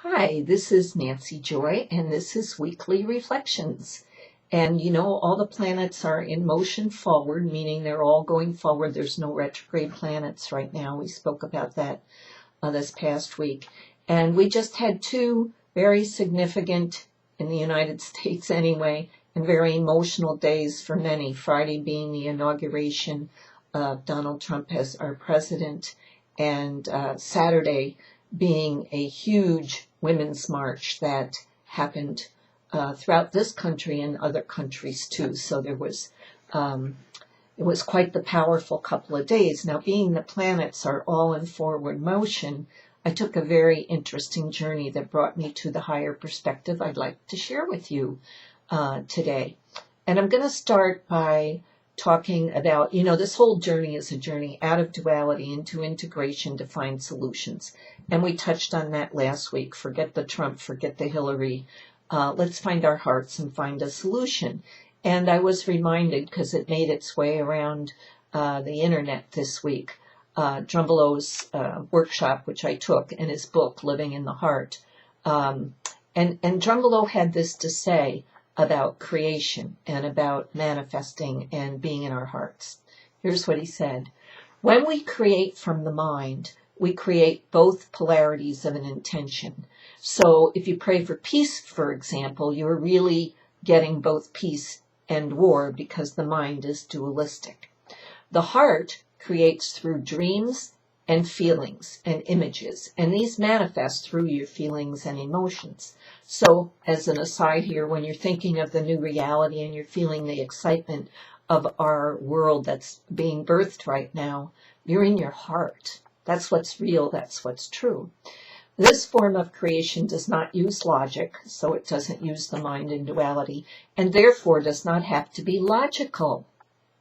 Hi, this is Nancy Joy, and this is Weekly Reflections. And you know, all the planets are in motion forward, meaning they're all going forward. There's no retrograde planets right now. We spoke about that this past week. And we just had two very significant, in the United States anyway, and very emotional days for many. Friday being the inauguration of Donald Trump as our president, and Saturday being a huge women's march that happened throughout this country and other countries too. So there was, it was quite the powerful couple of days. Now, being the planets are all in forward motion, I took a very interesting journey that brought me to the higher perspective I'd like to share with you today. And I'm going to start by talking about, this whole journey is a journey out of duality into integration to find solutions. And we touched on that last week. Forget the Trump, forget the Hillary. Let's find our hearts and find a solution. And I was reminded, because it made its way around the internet this week, Drunvalo's workshop, which I took, and his book, Living in the Heart. And Drunvalo had this to say about creation and about manifesting and being in our hearts. Here's what he said. When we create from the mind, we create both polarities of an intention. So if you pray for peace, for example, you're really getting both peace and war because the mind is dualistic. The heart creates through dreams and feelings and images, and these manifest through your feelings and emotions. So, as an aside here, when you're thinking of the new reality and you're feeling the excitement of our world that's being birthed right now, you're in your heart. That's what's real, that's what's true. This form of creation does not use logic, so it doesn't use the mind in duality, and therefore does not have to be logical.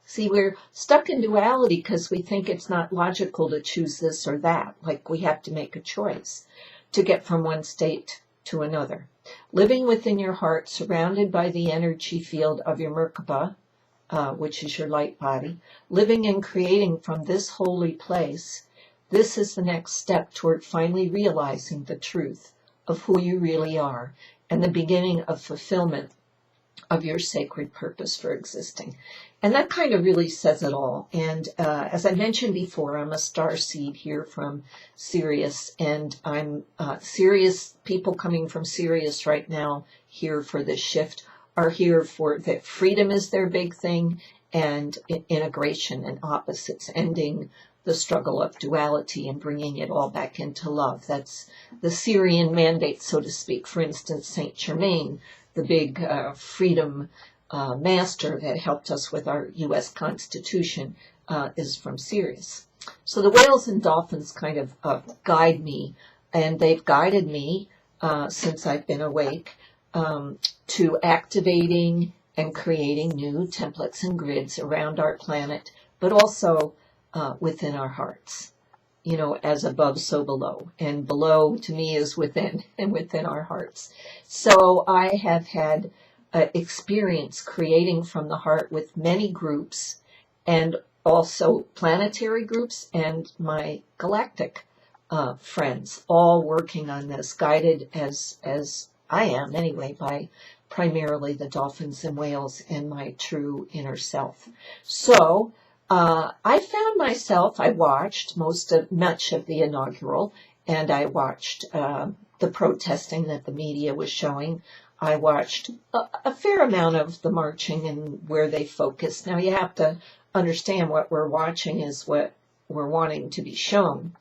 See, we're stuck in duality because we think it's not logical to choose this or that, like we have to make a choice to get from one state to another. Living within your heart, surrounded by the energy field of your Mer-Ka-Ba, which is your light body, living and creating from this holy place, this is the next step toward finally realizing the truth of who you really are and the beginning of fulfillment of your sacred purpose for existing. And that kind of really says it all. And as I mentioned before, I'm a star seed here from Sirius, and I'm Sirius, people coming from Sirius right now here for this shift are here for that freedom is their big thing, and integration and opposites, ending the struggle of duality and bringing it all back into love. That's the Syrian mandate, so to speak. For instance, Saint Germain, the big freedom master that helped us with our U.S. Constitution, is from Sirius. So the whales and dolphins kind of guide me, and they've guided me since I've been awake to activating and creating new templates and grids around our planet, but also within our hearts. As above, so below. And below, to me, is within, and within our hearts. So I have had experience creating from the heart with many groups, and also planetary groups and my galactic friends, all working on this, guided as I am anyway, by primarily the dolphins and whales and my true inner self. So I found myself, I watched much of the inaugural, and I watched the protesting that the media was showing. I watched a fair amount of the marching and where they focused. Now you have to understand what we're watching is what we're wanting to be shown.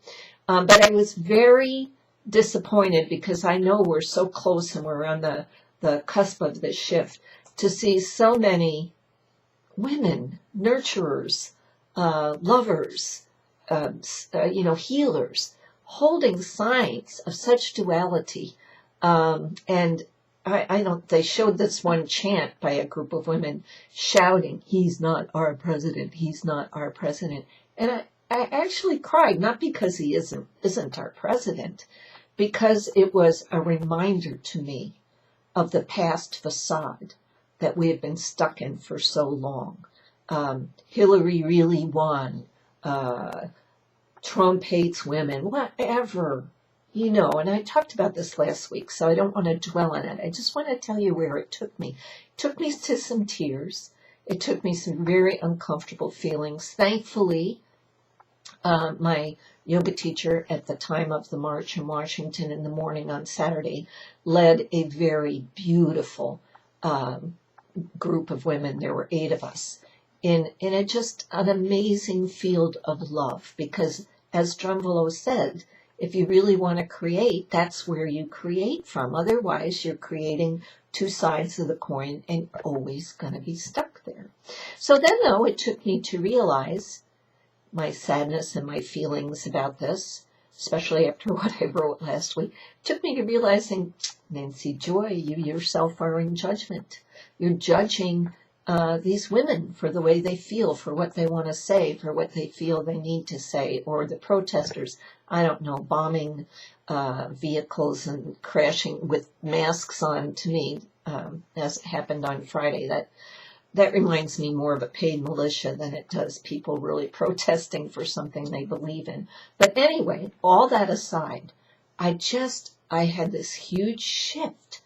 But I was very disappointed because I know we're so close and we're on the cusp of this shift to see so many women, nurturers, lovers, healers, holding signs of such duality. And I don't, they showed this one chant by a group of women shouting, "He's not our president, he's not our president." And I actually cried, not because he isn't our president, because it was a reminder to me of the past facade that we have been stuck in for so long. Hillary really won. Trump hates women, whatever. you know, and I talked about this last week, so I don't want to dwell on it. I just want to tell you where it took me. It took me to some tears. It took me some very uncomfortable feelings. Thankfully, my yoga teacher at the time of the march in Washington in the morning on Saturday led a very beautiful group of women. There were 8 of us in just an amazing field of love, because as Drunvalo said, if you really want to create, that's where you create from. Otherwise, you're creating 2 sides of the coin and always going to be stuck there. So then, though, it took me to realize my sadness and my feelings about this, especially after what I wrote last week, took me to realizing, Nancy Joy, you yourself are in judgment. You're judging these women for the way they feel, for what they want to say, for what they feel they need to say, or the protesters, I don't know, bombing vehicles and crashing with masks on. To me, as happened on Friday, that reminds me more of a paid militia than it does people really protesting for something they believe in. But anyway, all that aside, I had this huge shift,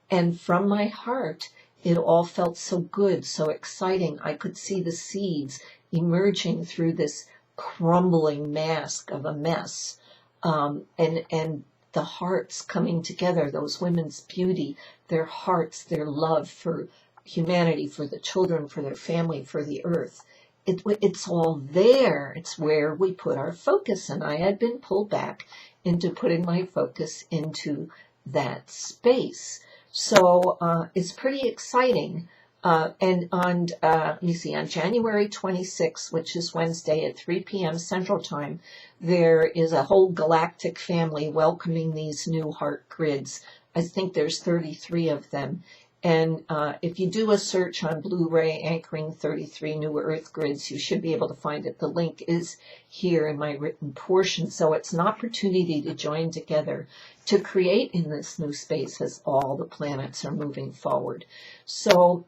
and from my heart, it all felt so good, so exciting. I could see the seeds emerging through this crumbling mask of a mess, and the hearts coming together, those women's beauty, their hearts, their love for humanity, for the children, for their family, for the earth. It's all there. It's where we put our focus, and I had been pulled back into putting my focus into that space. So it's pretty exciting. And on, let me see, on January 26th, which is Wednesday at 3 p.m. Central Time, there is a whole galactic family welcoming these new heart grids. I think there's 33 of them. And if you do a search on Blu-ray anchoring 33 new Earth grids, you should be able to find it. The link is here in my written portion. So it's an opportunity to join together to create in this new space as all the planets are moving forward. So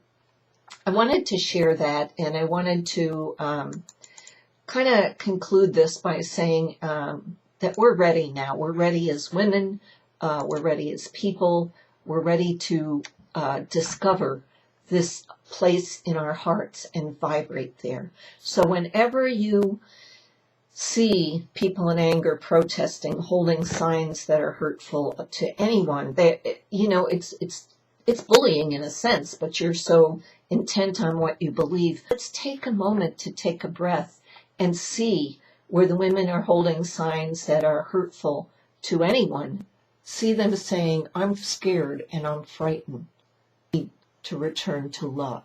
I wanted to share that, and I wanted to kind of conclude this by saying that we're ready now. We're ready as women. We're ready as people. We're ready to discover this place in our hearts and vibrate there. So whenever you see people in anger protesting, holding signs that are hurtful to anyone, it's bullying in a sense, but you're so intent on what you believe. Let's take a moment to take a breath and see where the women are holding signs that are hurtful to anyone. See them saying, I'm scared and I'm frightened. To return to love.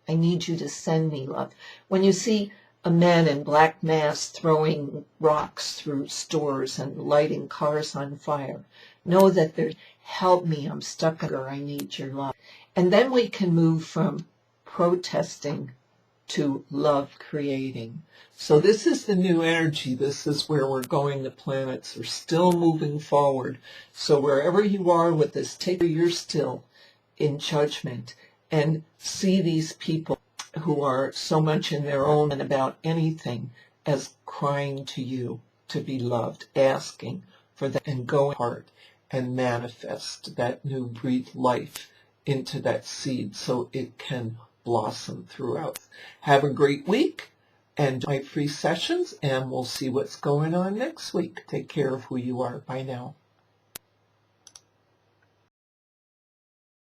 I need you to send me love. When you see a man in black masks throwing rocks through stores and lighting cars on fire, know that there's, help me, I'm stuck here, I need your love. And then we can move from protesting to love creating. So this is the new energy. This is where we're going. The planets are still moving forward. So wherever you are with this, take you're still in judgment and see these people who are so much in their own and about anything as crying to you to be loved, asking for that, and go heart and manifest that new breathe life into that seed so it can blossom throughout. Have a great week and my free sessions, and we'll see what's going on next week. Take care of who you are. Bye now.